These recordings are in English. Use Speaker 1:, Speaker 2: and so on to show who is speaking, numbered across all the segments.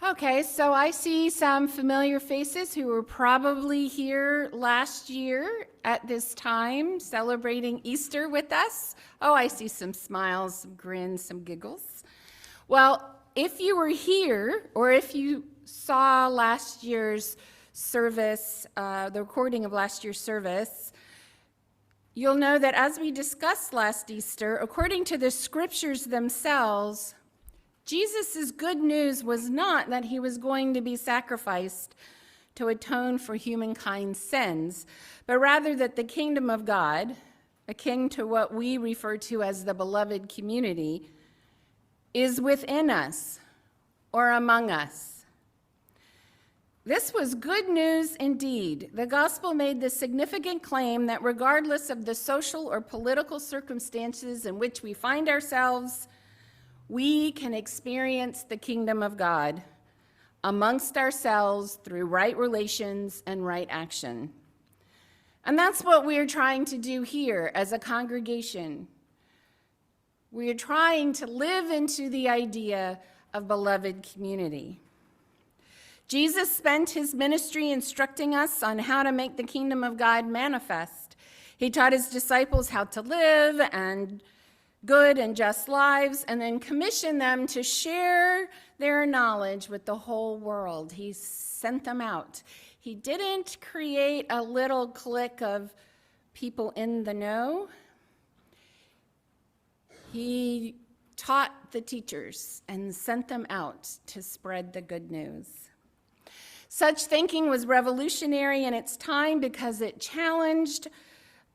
Speaker 1: Okay, so I see some familiar faces who were probably here last year at this time celebrating Easter with us. Oh, I see some smiles, some grins, some giggles. Well, if you were here or if you saw last year's service, the recording of last year's service, you'll know that as we discussed last Easter, according to the scriptures themselves, Jesus' good news was not that he was going to be sacrificed to atone for humankind's sins, but rather that the kingdom of God, akin to what we refer to as the beloved community, is within us or among us. This was good news indeed. The gospel made the significant claim that regardless of the social or political circumstances in which we find ourselves, we can experience the kingdom of God amongst ourselves through right relations and right action. And that's what we're trying to do here as a congregation. We are trying to live into the idea of beloved community. Jesus spent his ministry instructing us on how to make the kingdom of God manifest. He taught his disciples how to live and good and just lives, and then commissioned them to share their knowledge with the whole world. He sent them out. He didn't create a little clique of people in the know. He taught the teachers and sent them out to spread the good news. Such thinking was revolutionary in its time because it challenged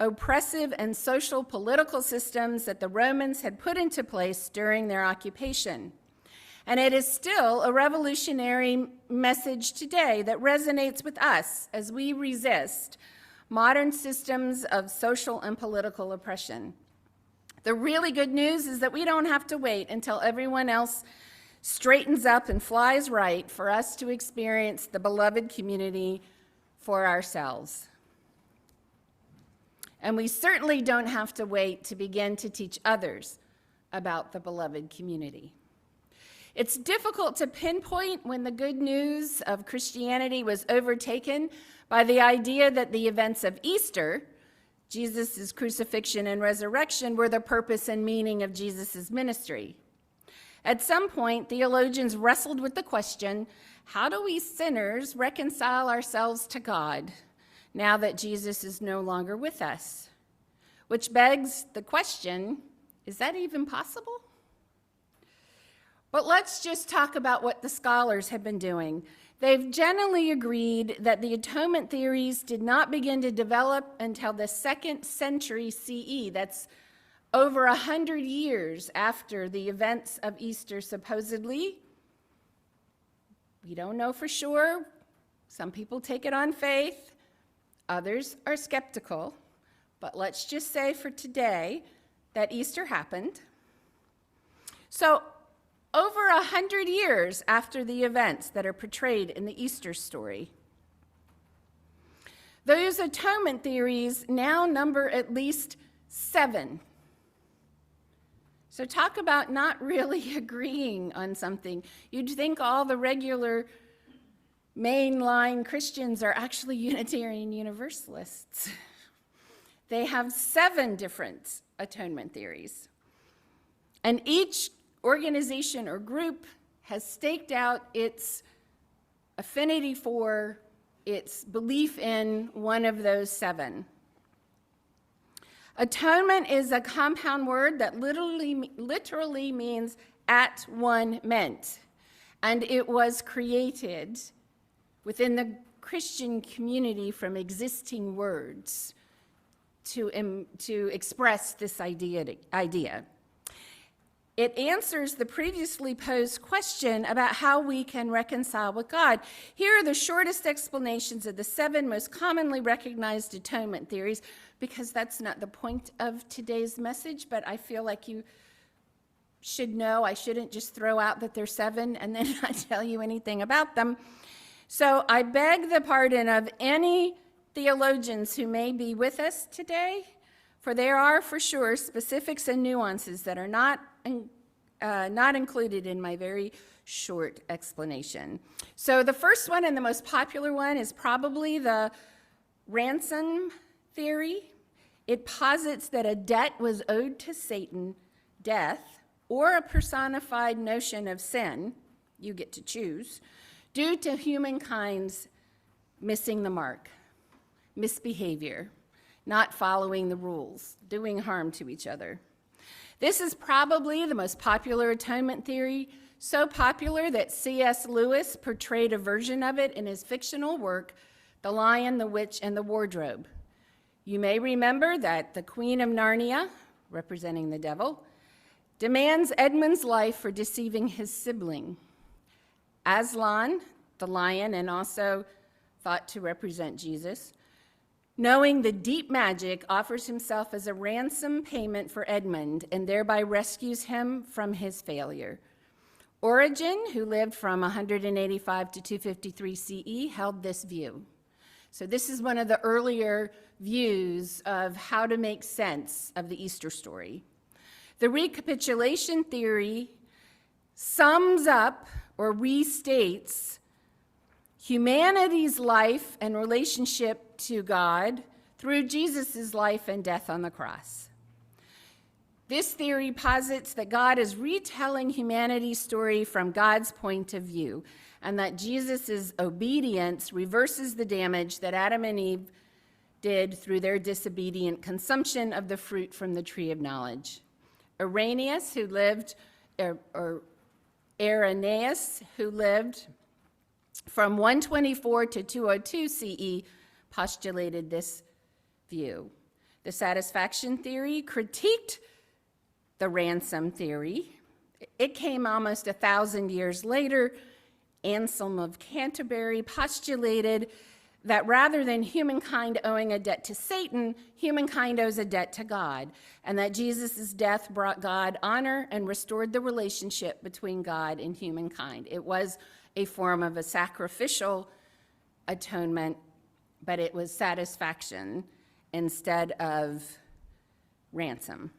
Speaker 1: oppressive and social political systems that the Romans had put into place during their occupation. And it is still a revolutionary message today that resonates with us as we resist modern systems of social and political oppression. The really good news is that we don't have to wait until everyone else straightens up and flies right for us to experience the beloved community for ourselves. And we certainly don't have to wait to begin to teach others about the beloved community. It's difficult to pinpoint when the good news of Christianity was overtaken by the idea that the events of Easter, Jesus' crucifixion and resurrection, were the purpose and meaning of Jesus' ministry. At some point, theologians wrestled with the question, how do we sinners reconcile ourselves to God now that Jesus is no longer with us? Which begs the question, is that even possible? But let's just talk about what the scholars have been doing. They've generally agreed that the atonement theories did not begin to develop until the 2nd century CE. That's over 100 years after the events of Easter, supposedly. We don't know for sure. Some people take it on faith. Others are skeptical, but let's just say for today that Easter happened. So over 100 years after the events that are portrayed in the Easter story, those atonement theories now number at least 7. So talk about not really agreeing on something. You'd think all the regular mainline Christians are actually Unitarian Universalists. They have 7 different atonement theories. And each organization or group has staked out its affinity for, its belief in one of those 7. Atonement is a compound word that literally means at one meant. And it was created within the Christian community from existing words to express this idea. It answers the previously posed question about how we can reconcile with God. Here are the shortest explanations of the 7 most commonly recognized atonement theories, because that's not the point of today's message, but I feel like you should know. I shouldn't just throw out that there's 7 and then not tell you anything about them. So I beg the pardon of any theologians who may be with us today, for there are for sure specifics and nuances that are not not included in my very short explanation. So the first one and the most popular one is probably the ransom theory. It posits that a debt was owed to Satan, death, or a personified notion of sin, you get to choose, due to humankind's missing the mark, misbehavior, not following the rules, doing harm to each other. This is probably the most popular atonement theory, so popular that C.S. Lewis portrayed a version of it in his fictional work, The Lion, the Witch, and the Wardrobe. You may remember that the Queen of Narnia, representing the devil, demands Edmund's life for deceiving his sibling. Aslan, the lion, and also thought to represent Jesus, knowing the deep magic, offers himself as a ransom payment for Edmund and thereby rescues him from his failure. Origen, who lived from 185 to 253 CE, held this view. So this is one of the earlier views of how to make sense of the Easter story. The recapitulation theory sums up or restates humanity's life and relationship to God through Jesus' life and death on the cross. This theory posits that God is retelling humanity's story from God's point of view, and that Jesus' obedience reverses the damage that Adam and Eve did through their disobedient consumption of the fruit from the tree of knowledge. Irenaeus, who lived from 124 to 202 CE, postulated this view. The satisfaction theory critiqued the ransom theory. It came almost 1,000 years later. Anselm of Canterbury postulated that rather than humankind owing a debt to Satan, humankind owes a debt to God, and that Jesus' death brought God honor and restored the relationship between God and humankind. It was a form of a sacrificial atonement, but it was satisfaction instead of ransom.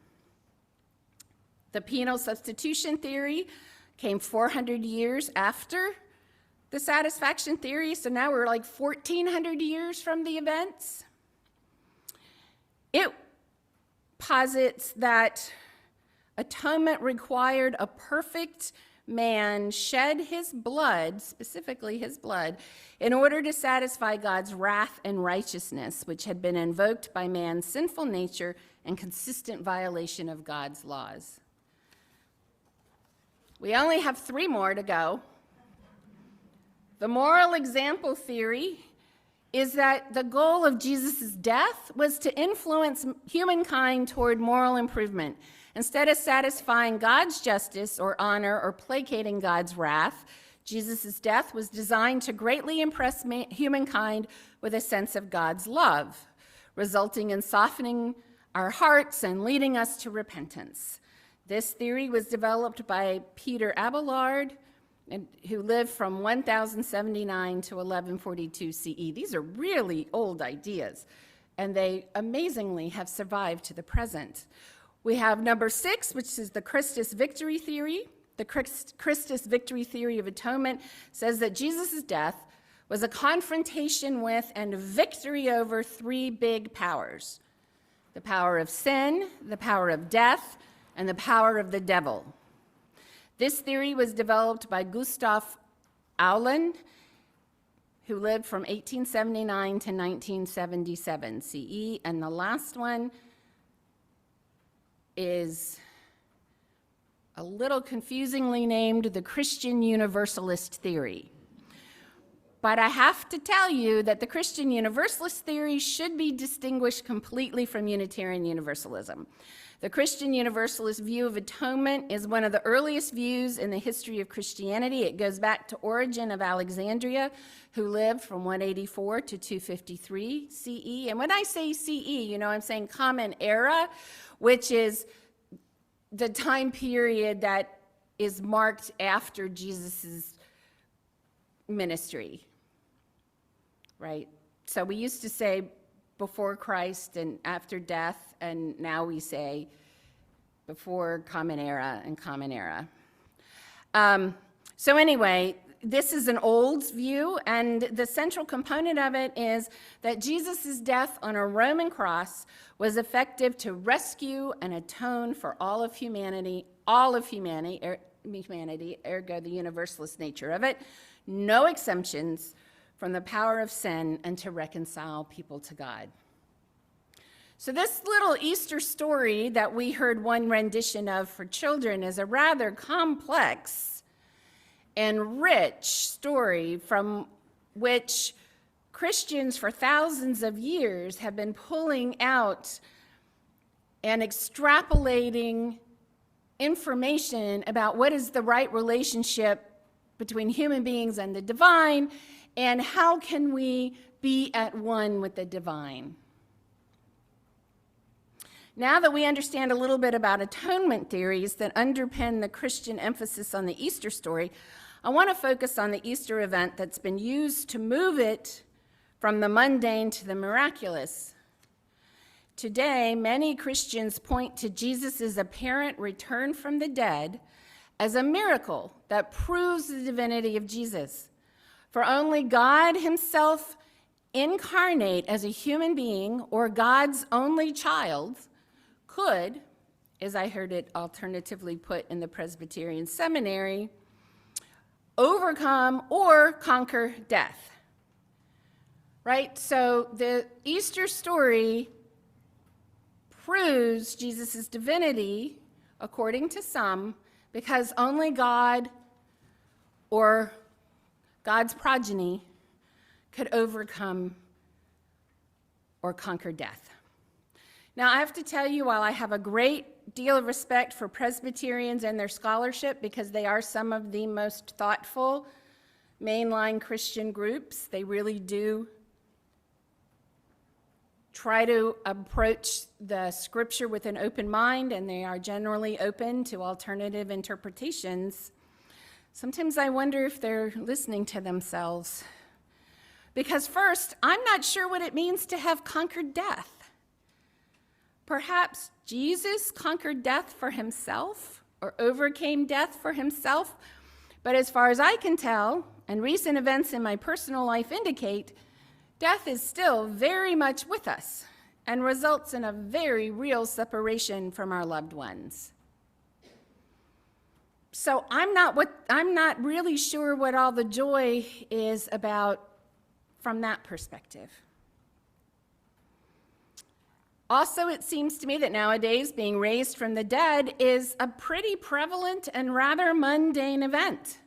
Speaker 1: The penal substitution theory came 400 years after the satisfaction theory, so now we're like 1,400 years from the events. It posits that atonement required a perfect man shed his blood, specifically his blood, in order to satisfy God's wrath and righteousness, which had been invoked by man's sinful nature and consistent violation of God's laws. We only have 3 more to go. The moral example theory is that the goal of Jesus' death was to influence humankind toward moral improvement. Instead of satisfying God's justice or honor or placating God's wrath, Jesus' death was designed to greatly impress humankind with a sense of God's love, resulting in softening our hearts and leading us to repentance. This theory was developed by Peter Abelard, who lived from 1079 to 1142 CE. These are really old ideas, and they amazingly have survived to the present. We have number 6, which is the Christus victory theory. The Christus victory theory of atonement says that Jesus' death was a confrontation with and a victory over 3 big powers: the power of sin, the power of death, and the power of the devil. This theory was developed by Gustav Auland, who lived from 1879 to 1977 CE, and the last one is a little confusingly named the Christian Universalist theory. But I have to tell you that the Christian Universalist theory should be distinguished completely from Unitarian Universalism. The Christian Universalist view of atonement is one of the earliest views in the history of Christianity. It goes back to Origen of Alexandria, who lived from 184 to 253 CE. And when I say CE, I'm saying Common Era, which is the time period that is marked after Jesus' ministry, right? So we used to say before Christ and after death, and now we say before Common Era and Common Era. So anyway, this is an old view, and the central component of it is that Jesus' death on a Roman cross was effective to rescue and atone for all of humanity, ergo the universalist nature of it, no exemptions from the power of sin, and to reconcile people to God. So this little Easter story that we heard one rendition of for children is a rather complex and rich story from which Christians for thousands of years have been pulling out and extrapolating information about what is the right relationship between human beings and the divine, and how can we be at one with the divine. Now that we understand a little bit about atonement theories that underpin the Christian emphasis on the Easter story, I want to focus on the Easter event that's been used to move it from the mundane to the miraculous. Today, many Christians point to Jesus' apparent return from the dead as a miracle that proves the divinity of Jesus. For only God himself incarnate as a human being, or God's only child, could, as I heard it alternatively put in the Presbyterian seminary, overcome or conquer death. Right? So the Easter story proves Jesus' divinity, according to some, because only God or God's progeny could overcome or conquer death. Now, I have to tell you, while I have a great deal of respect for Presbyterians and their scholarship, because they are some of the most thoughtful mainline Christian groups, they really do try to approach the scripture with an open mind, and they are generally open to alternative interpretations. Sometimes I wonder if they're listening to themselves. Because first, I'm not sure what it means to have conquered death. Perhaps Jesus conquered death for himself or overcame death for himself. But as far as I can tell, and recent events in my personal life indicate, death is still very much with us and results in a very real separation from our loved ones. So I'm not really sure what all the joy is about from that perspective. Also, it seems to me that nowadays being raised from the dead is a pretty prevalent and rather mundane event.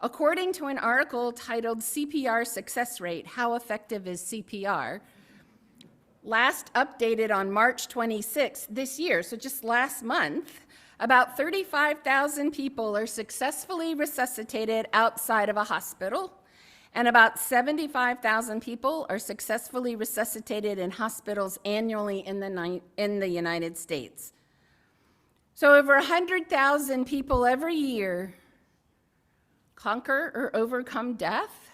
Speaker 1: According to an article titled CPR Success Rate, How Effective is CPR? Last updated on March 26th this year, so just last month, about 35,000 people are successfully resuscitated outside of a hospital, and about 75,000 people are successfully resuscitated in hospitals annually in the United States. So over 100,000 people every year conquer or overcome death.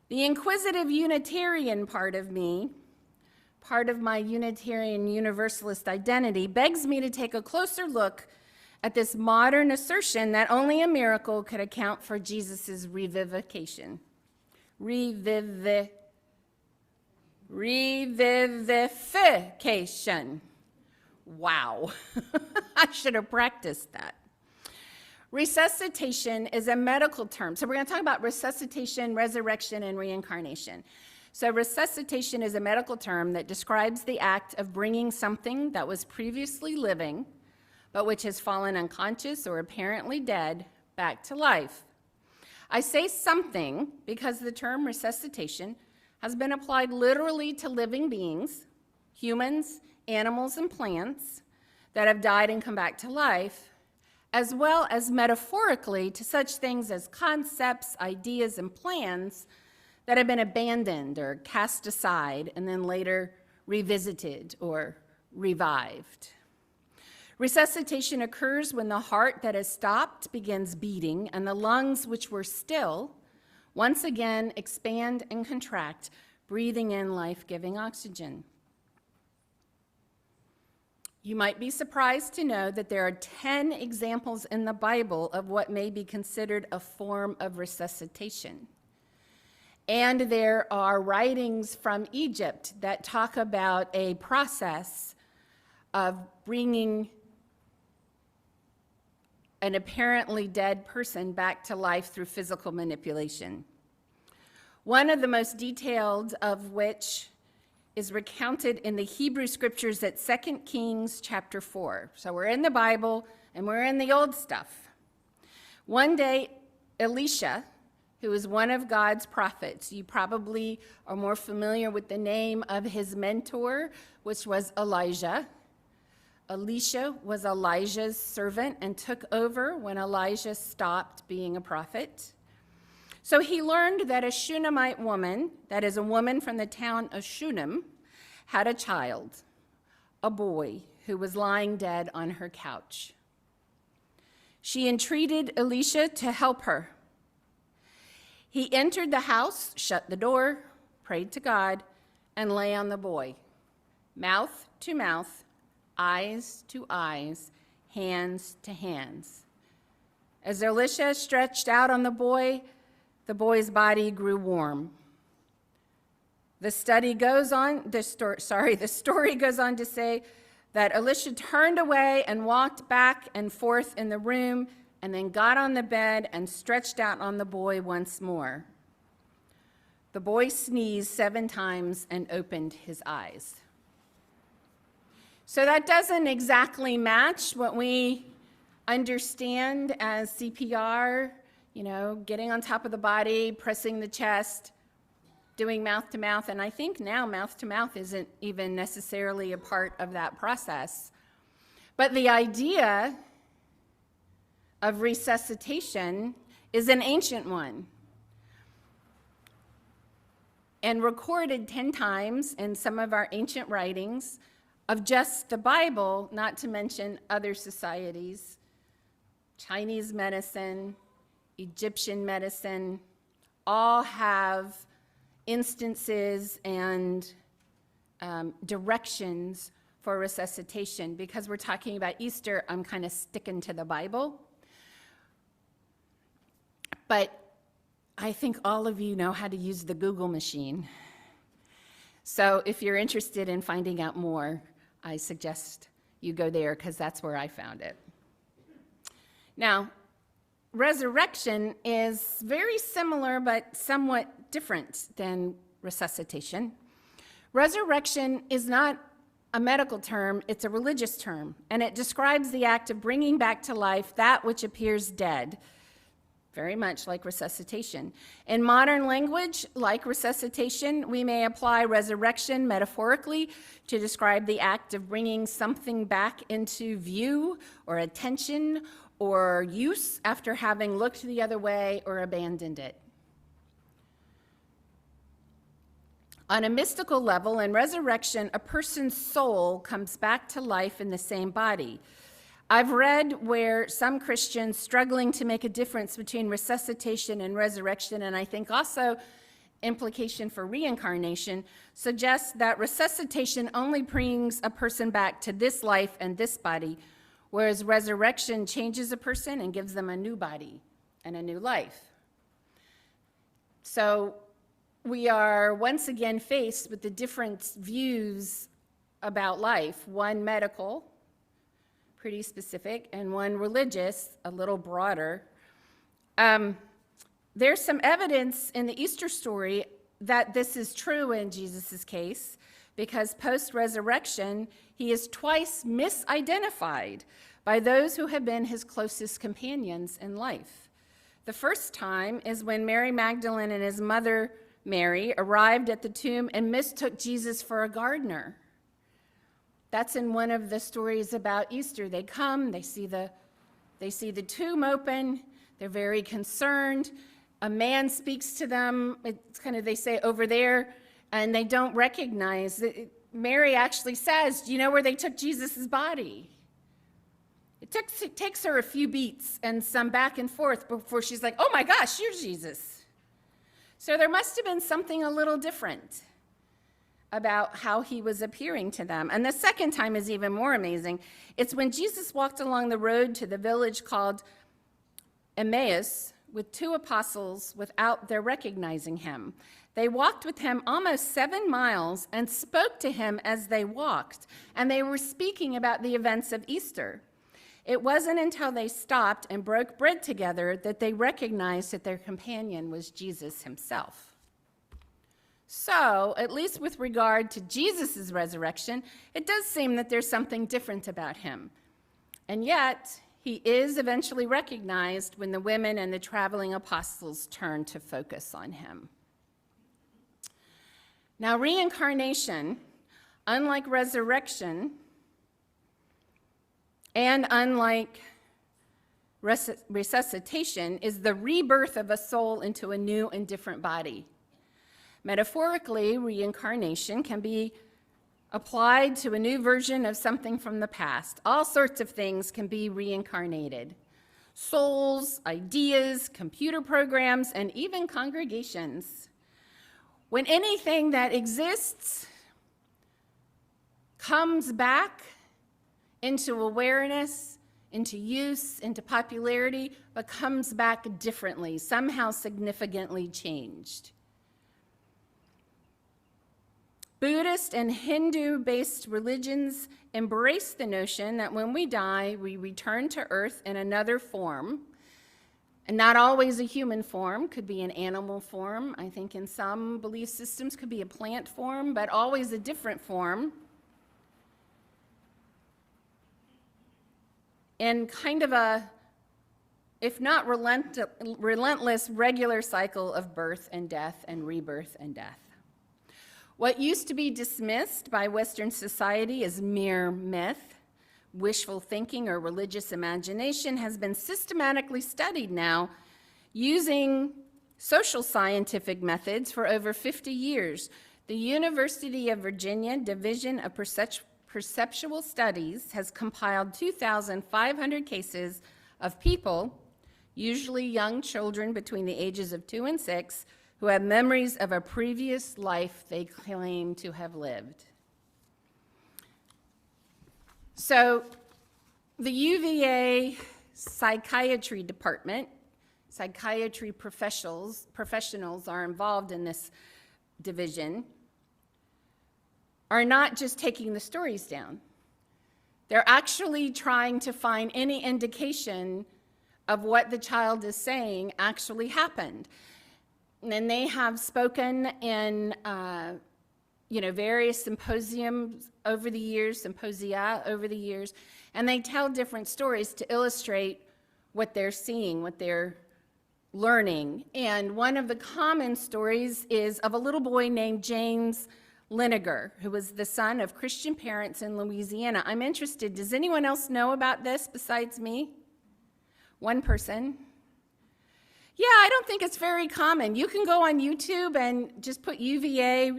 Speaker 1: The inquisitive Unitarian part of me, part of my Unitarian Universalist identity, begs me to take a closer look at this modern assertion that only a miracle could account for Jesus' revivification. Revivification. Wow. I should have practiced that. Resuscitation is a medical term. So we're going to talk about resuscitation, resurrection, and reincarnation. So resuscitation is a medical term that describes the act of bringing something that was previously living, but which has fallen unconscious or apparently dead, back to life. I say something because the term resuscitation has been applied literally to living beings, humans, animals, and plants that have died and come back to life, as well as metaphorically to such things as concepts, ideas, and plans that have been abandoned or cast aside and then later revisited or revived. Resuscitation occurs when the heart that has stopped begins beating and the lungs, which were still, once again expand and contract, breathing in life-giving oxygen. You might be surprised to know that there are 10 examples in the Bible of what may be considered a form of resuscitation. And there are writings from Egypt that talk about a process of bringing an apparently dead person back to life through physical manipulation. One of the most detailed of which is recounted in the Hebrew scriptures at 2 Kings chapter 4. So we're in the Bible and we're in the old stuff. One day, Elisha, who is one of God's prophets, you probably are more familiar with the name of his mentor, which was Elijah. Elisha was Elijah's servant and took over when Elijah stopped being a prophet. So he learned that a Shunammite woman, that is a woman from the town of Shunem, had a child, a boy, who was lying dead on her couch. She entreated Elisha to help her. He entered the house, shut the door, prayed to God, and lay on the boy, mouth to mouth, eyes to eyes, hands to hands. As Elisha stretched out on the boy's body grew warm. The story goes on to say that Elisha turned away and walked back and forth in the room and then got on the bed and stretched out on the boy once more. The boy sneezed 7 times and opened his eyes. So that doesn't exactly match what we understand as CPR, getting on top of the body, pressing the chest, doing mouth to mouth. And I think now mouth to mouth isn't even necessarily a part of that process. But the idea of resuscitation is an ancient one and recorded 10 times in some of our ancient writings of just the Bible, not to mention other societies, Chinese medicine, Egyptian medicine, all have instances and directions for resuscitation. Because we're talking about Easter, I'm kind of sticking to the Bible. But I think all of you know how to use the Google machine. So if you're interested in finding out more, I suggest you go there because that's where I found it. Now, resurrection is very similar but somewhat different than resuscitation. Resurrection is not a medical term, it's a religious term, and it describes the act of bringing back to life that which appears dead, very much like resuscitation. In modern language, like resuscitation, we may apply resurrection metaphorically to describe the act of bringing something back into view or attention or use after having looked the other way or abandoned it. On a mystical level, in resurrection, a person's soul comes back to life in the same body. I've read where some Christians struggling to make a difference between resuscitation and resurrection, and I think also implication for reincarnation, suggests that resuscitation only brings a person back to this life and this body, whereas resurrection changes a person and gives them a new body and a new life. So we are once again faced with the different views about life, one medical, pretty specific, and one religious, a little broader. There's some evidence in the Easter story that this is true in Jesus' case, because post-resurrection, he is twice misidentified by those who have been his closest companions in life. The first time is when Mary Magdalene and his mother Mary arrived at the tomb and mistook Jesus for a gardener. That's in one of the stories about Easter. They come, they see the tomb open, they're very concerned. A man speaks to them, it's kind of, they say, over there, and they don't recognize it. Mary actually says, do you know where they took Jesus' body? It takes her a few beats and some back and forth before she's like, oh my gosh, you're Jesus. So there must have been something a little different about how he was appearing to them. And the second time is even more amazing. It's when Jesus walked along the road to the village called Emmaus with two apostles without their recognizing him. They walked with him almost 7 miles and spoke to him as they walked, and they were speaking about the events of Easter. It wasn't until they stopped and broke bread together that they recognized that their companion was Jesus himself. So, at least with regard to Jesus' resurrection, it does seem that there's something different about him. And yet, he is eventually recognized when the women and the traveling apostles turn to focus on him. Now, reincarnation, unlike resurrection, and unlike resuscitation, is the rebirth of a soul into a new and different body. Metaphorically, reincarnation can be applied to a new version of something from the past. All sorts of things can be reincarnated. Souls, ideas, computer programs, and even congregations. When anything that exists comes back into awareness, into use, into popularity, but comes back differently, somehow significantly changed. Buddhist and Hindu-based religions embrace the notion that when we die, we return to Earth in another form, and not always a human form, could be an animal form. I think in some belief systems could be a plant form, but always a different form. And kind of a, if not relentless, regular cycle of birth and death and rebirth and death. What used to be dismissed by Western society as mere myth, wishful thinking, or religious imagination has been systematically studied now using social scientific methods for over 50 years. The University of Virginia Division of Perceptual Studies has compiled 2,500 cases of people, usually young children between the ages of 2 and 6, who have memories of a previous life they claim to have lived. So the UVA psychiatry department, psychiatry professionals are involved in this division, are not just taking the stories down. They're actually trying to find any indication of what the child is saying actually happened. And they have spoken in various symposia over the years, and they tell different stories to illustrate what they're seeing, what they're learning. And one of the common stories is of a little boy named James Linegar, who was the son of Christian parents in Louisiana. I'm interested, does anyone else know about this besides me? One person? Yeah, I don't think it's very common. You can go on YouTube and just put UVA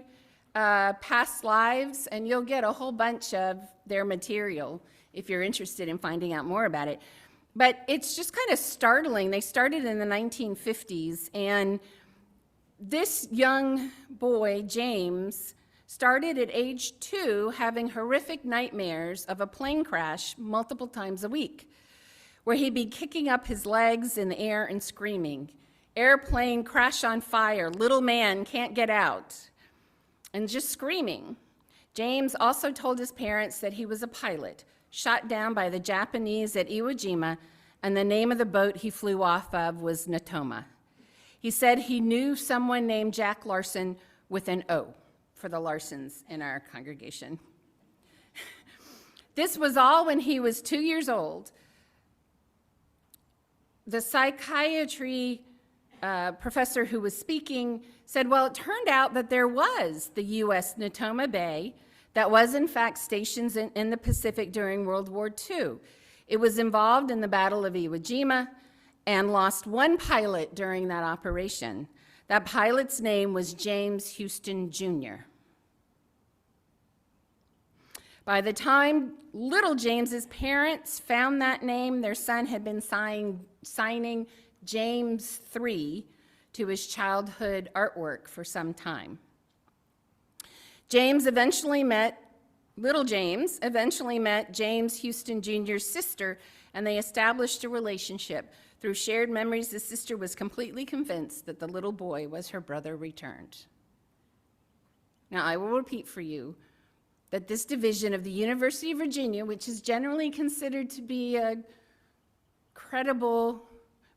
Speaker 1: past lives, and you'll get a whole bunch of their material if you're interested in finding out more about it. But it's just kind of startling. They started in the 1950s, and this young boy, James, started at age 2 having horrific nightmares of a plane crash multiple times a week, where he'd be kicking up his legs in the air and screaming, "Airplane crash on fire, little man can't get out," and just screaming. James also told his parents that he was a pilot, shot down by the Japanese at Iwo Jima, and the name of the boat he flew off of was Natoma. He said he knew someone named Jack Larson with an O for the Larsons in our congregation. This was all when he was 2 years old. The psychiatry professor who was speaking said, well, it turned out that there was the U.S. Natoma Bay that was in fact stationed in the Pacific during World War II. It was involved in the Battle of Iwo Jima and lost one pilot during that operation. That pilot's name was James Houston Jr. By the time little James's parents found that name, their son had been signing James III to his childhood artwork for some time. Little James eventually met James Houston Jr.'s sister, and they established a relationship. Through shared memories, the sister was completely convinced that the little boy was her brother returned. Now, I will repeat for you that this division of the University of Virginia, which is generally considered to be a credible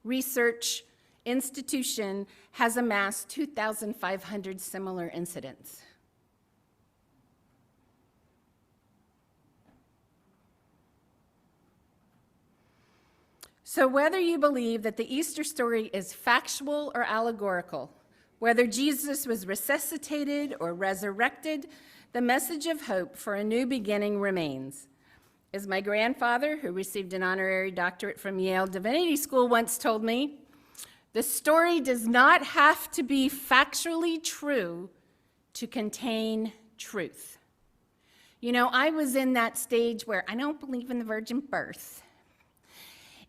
Speaker 1: research institution, has amassed 2,500 similar incidents. So whether you believe that the Easter story is factual or allegorical, whether Jesus was resuscitated or resurrected, the message of hope for a new beginning remains. As my grandfather, who received an honorary doctorate from Yale Divinity School, once told me, the story does not have to be factually true to contain truth. You know, I was in that stage where I don't believe in the virgin birth.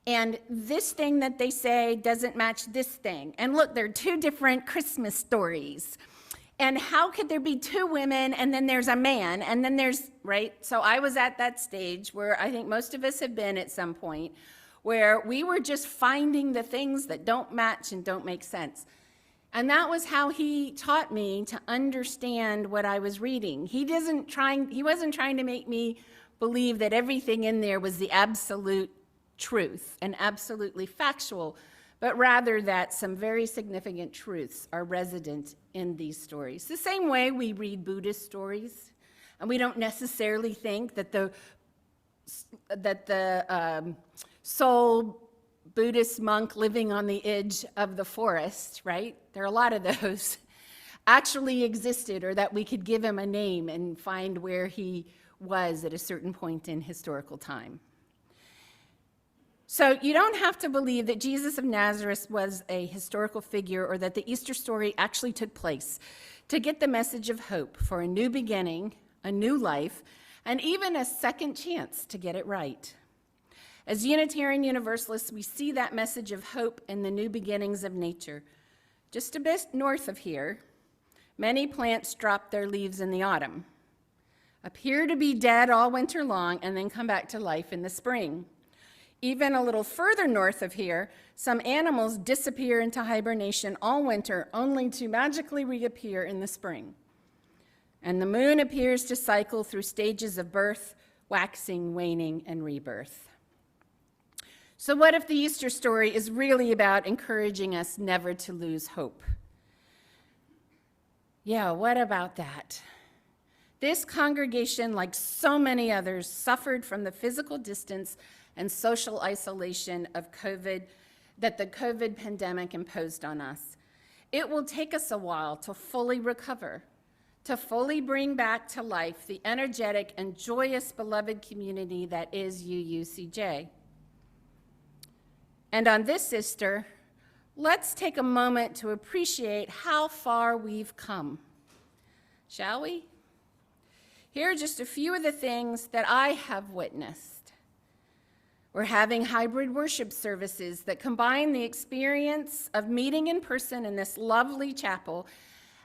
Speaker 1: And this thing that they say doesn't match this thing. And look, they're two different Christmas stories. And how could there be two women and then there's a man and then there's, right? So I was at that stage where I think most of us have been at some point where we were just finding the things that don't match and don't make sense. And that was how he taught me to understand what I was reading. He wasn't trying to make me believe that everything in there was the absolute truth and absolutely factual, but rather that some very significant truths are resident in these stories. The same way we read Buddhist stories, and we don't necessarily think that the soul Buddhist monk living on the edge of the forest, right? There are a lot of those, actually existed, or that we could give him a name and find where he was at a certain point in historical time. So you don't have to believe that Jesus of Nazareth was a historical figure or that the Easter story actually took place to get the message of hope for a new beginning, a new life, and even a second chance to get it right. As Unitarian Universalists, we see that message of hope in the new beginnings of nature. Just a bit north of here, many plants drop their leaves in the autumn, appear to be dead all winter long, and then come back to life in the spring. Even a little further north of here, some animals disappear into hibernation all winter, only to magically reappear in the spring. And the moon appears to cycle through stages of birth, waxing, waning, and rebirth. So what if the Easter story is really about encouraging us never to lose hope? Yeah, what about that? This congregation, like so many others, suffered from the physical distance and social isolation of COVID that the COVID pandemic imposed on us. It will take us a while to fully recover, to fully bring back to life the energetic and joyous beloved community that is UUCJ. And on this Easter, let's take a moment to appreciate how far we've come. Shall we? Here are just a few of the things that I have witnessed. We're having hybrid worship services that combine the experience of meeting in person in this lovely chapel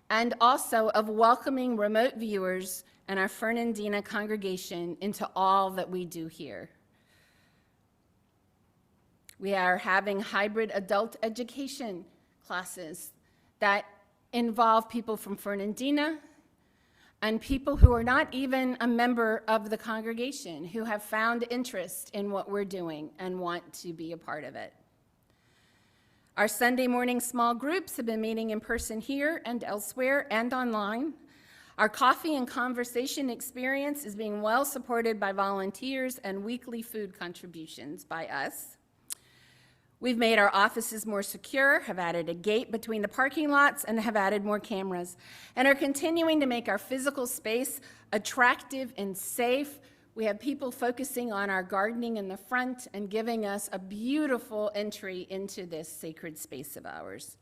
Speaker 1: and also of welcoming remote viewers and our Fernandina congregation into all that we do here. We are having hybrid adult education classes that involve people from Fernandina and people who are not even a member of the congregation who have found interest in what we're doing and want to be a part of it. Our Sunday morning small groups have been meeting in person here and elsewhere and online. Our coffee and conversation experience is being well supported by volunteers and weekly food contributions by us. We've made our offices more secure, have added a gate between the parking lots, and have added more cameras, and are continuing to make our physical space attractive and safe. We have people focusing on our gardening in the front and giving us a beautiful entry into this sacred space of ours.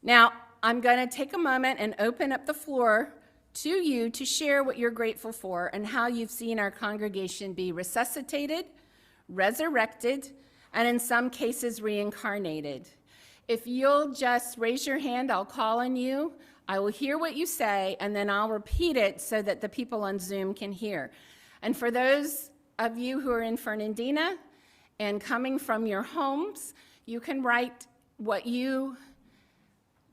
Speaker 1: Now, I'm going to take a moment and open up the floor to you to share what you're grateful for and how you've seen our congregation be resuscitated, resurrected, and in some cases reincarnated. If you'll just raise your hand, I'll call on you. I will hear what you say, and then I'll repeat it so that the people on Zoom can hear. And for those of you who are in Fernandina and coming from your homes, you can write what you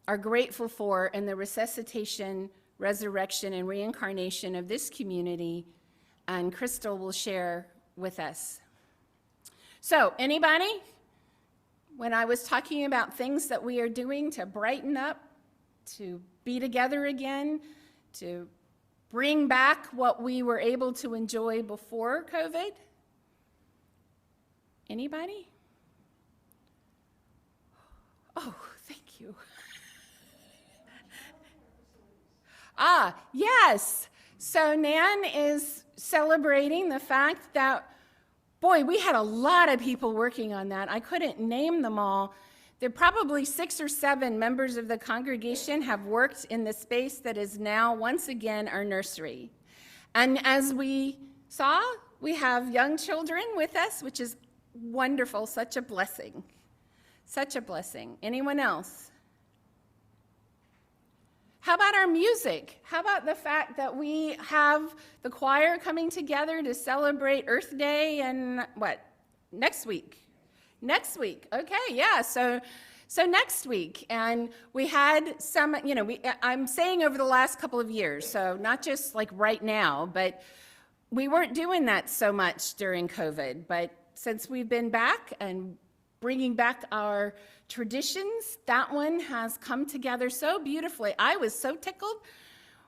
Speaker 1: are grateful for in the resuscitation, resurrection, and reincarnation of this community, and Crystal will share with us. So, anybody? When I was talking about things that we are doing to brighten up, to be together again, to bring back what we were able to enjoy before COVID? Anybody? Oh, thank you. Yes. So Nan is celebrating the fact that, boy, we had a lot of people working on that. I couldn't name them all. There are probably 6 or 7 members of the congregation have worked in the space that is now, once again, our nursery. And as we saw, we have young children with us, which is wonderful, such a blessing. Such a blessing. Anyone else? How about our music? How about the fact that we have the choir coming together to celebrate Earth Day and what? Next week. Next week. Okay, yeah. So next week. And we had some, I'm saying over the last couple of years, so not just like right now, but we weren't doing that so much during COVID. But since we've been back and bringing back our traditions, that one has come together so beautifully. I was so tickled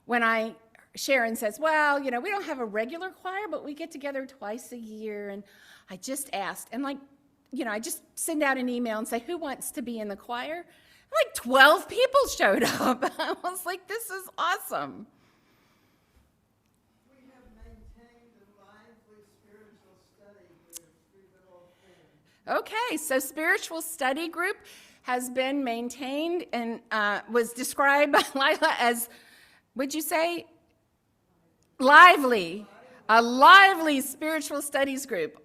Speaker 1: when Sharon says, well, we don't have a regular choir, but we get together twice a year. And I just asked, and I just send out an email and say, who wants to be in the choir? Like 12 people showed up. I was like, this is awesome.
Speaker 2: We have maintained a lively spiritual study group through the whole thing.
Speaker 1: Okay, so spiritual study group has been maintained and was described by Lila as, would you say? Lively. A lively spiritual studies group.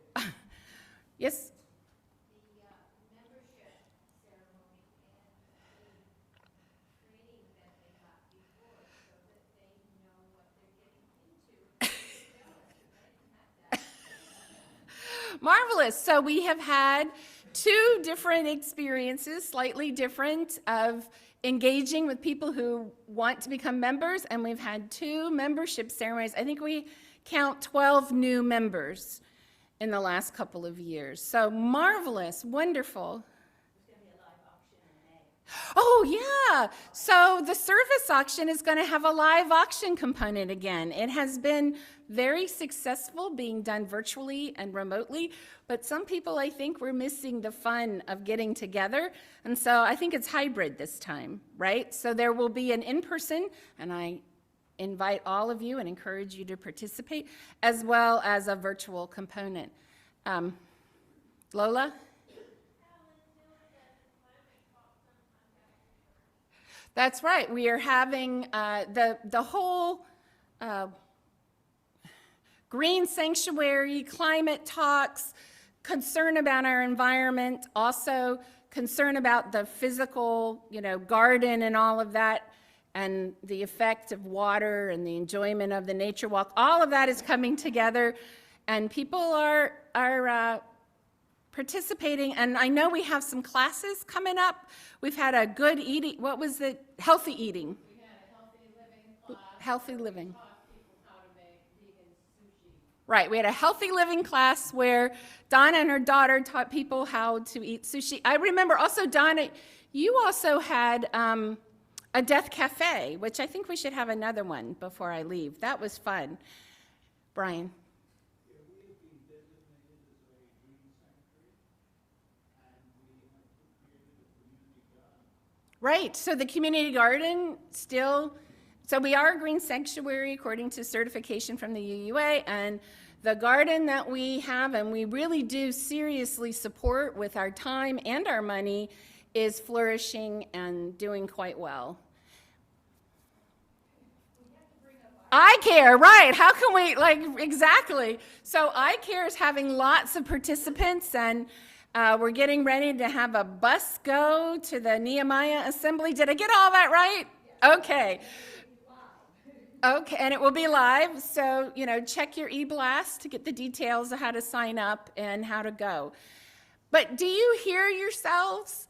Speaker 1: Yes? Marvelous. So we have had 2 different experiences, slightly different, of engaging with people who want to become members, and we've had 2 membership ceremonies. I think we count 12 new members in the last couple of years. So marvelous, wonderful.
Speaker 3: There's going to be a live auction in May.
Speaker 1: Oh, yeah. So the service auction is going to have a live auction component again. It has been very successful being done virtually and remotely, but some people, I think, were missing the fun of getting together, and so I think it's hybrid this time, right? So there will be an in-person, and I invite all of you and encourage you to participate, as well as a virtual component. Lola? That's right. We are having the whole green sanctuary, climate talks, concern about our environment, also concern about the physical, garden and all of that, and the effect of water and the enjoyment of the nature walk. All of that is coming together, and people are participating. And I know we have some classes coming up. We've had a good eating. What was it? Healthy eating.
Speaker 3: We had a healthy living class.
Speaker 1: Healthy living.
Speaker 3: Taught people how to make vegan sushi.
Speaker 1: Right, we had a healthy living class where Donna and her daughter taught people how to eat sushi. I remember also, Donna, you also had a death cafe, which I think we should have another one before I leave. That was fun. Brian.
Speaker 2: Yeah, we have been designated as a green sanctuary, and we have created a community garden.
Speaker 1: Right, so the community garden still, so we are a green sanctuary according to certification from the UUA, and the garden that we have, and we really do seriously support with our time and our money, is flourishing and doing quite well. iCare, right, how can we, exactly. So iCare is having lots of participants, and we're getting ready to have a bus go to the Nehemiah Assembly. Did I get all that right? Okay. Okay, and it will be live, so, check your e-blast to get the details of how to sign up and how to go. But do you hear yourselves?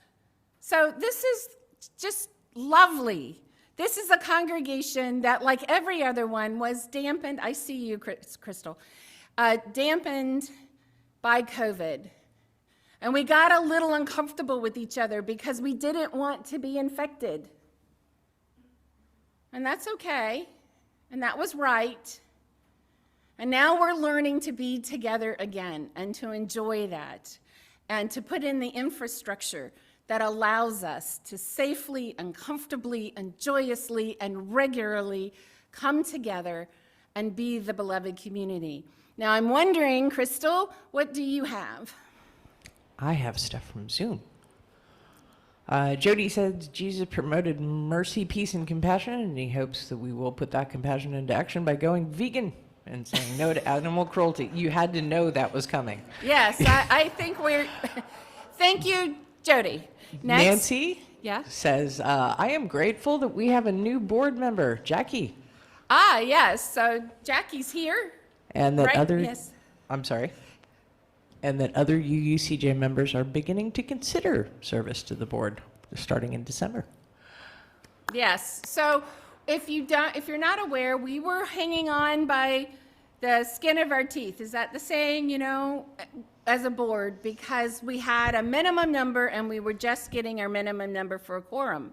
Speaker 1: So this is just lovely. This is a congregation that, like every other one, was dampened. I see you, Crystal. Dampened by COVID. And we got a little uncomfortable with each other because we didn't want to be infected. And that's okay. And that was right. And now we're learning to be together again and to enjoy that and to put in the infrastructure that allows us to safely and comfortably and joyously and regularly come together and be the beloved community. Now I'm wondering, Crystal, what do you have?
Speaker 4: I have stuff from Zoom. Jody said Jesus promoted mercy, peace, and compassion, and he hopes that we will put that compassion into action by going vegan and saying no to animal cruelty. You had to know that was coming.
Speaker 1: Yes, I think we're... Thank you, Jody. Next.
Speaker 4: Nancy
Speaker 1: Yeah?
Speaker 4: says, I am grateful that we have a new board member, Jackie.
Speaker 1: Ah, yes, so Jackie's here.
Speaker 4: And that
Speaker 1: Right, yes.
Speaker 4: I'm sorry. And that other UUCJ members are beginning to consider service to the board starting in December.
Speaker 1: Yes, so if you're not aware, we were hanging on by the skin of our teeth. Is that the saying, as a board? Because we had a minimum number and we were just getting our minimum number for a quorum.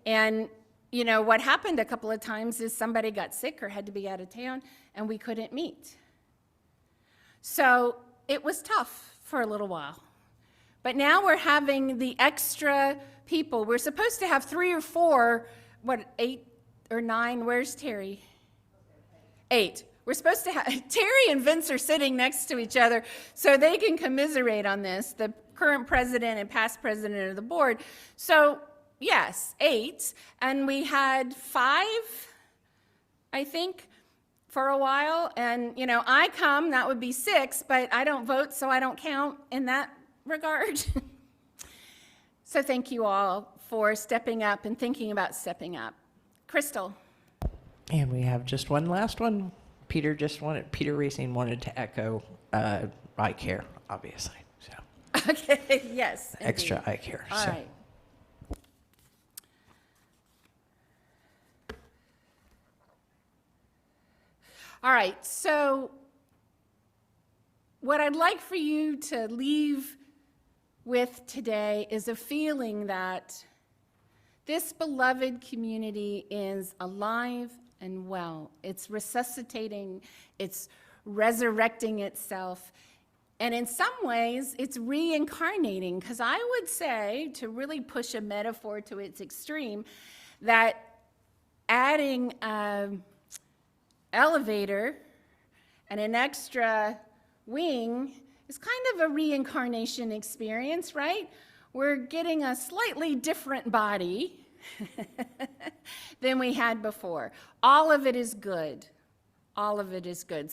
Speaker 1: And, what happened a couple of times is somebody got sick or had to be out of town and we couldn't meet. So it was tough for a little while. But now we're having the extra people. We're supposed to have 3 or 4, 8 or 9? Where's Terry? 8. We're supposed to have, Terry and Vince are sitting next to each other so they can commiserate on this, the current president and past president of the board. So yes, 8. And we had 5, I think, for a while. And, I come, that would be 6, but I don't vote, so I don't count in that regard. So thank you all for stepping up and thinking about stepping up. Crystal.
Speaker 4: And we have just one last one. Peter Racing wanted to echo eye care, obviously. So
Speaker 1: Okay, yes. Indeed.
Speaker 4: extra eye care.
Speaker 1: All right. All right, so what I'd like for you to leave with today is a feeling that this beloved community is alive and well. It's resuscitating, it's resurrecting itself, and in some ways, it's reincarnating, because I would say, to really push a metaphor to its extreme, that adding elevator and an extra wing is kind of a reincarnation experience, right? We're getting a slightly different body than we had before. All of it is good. All of it is good.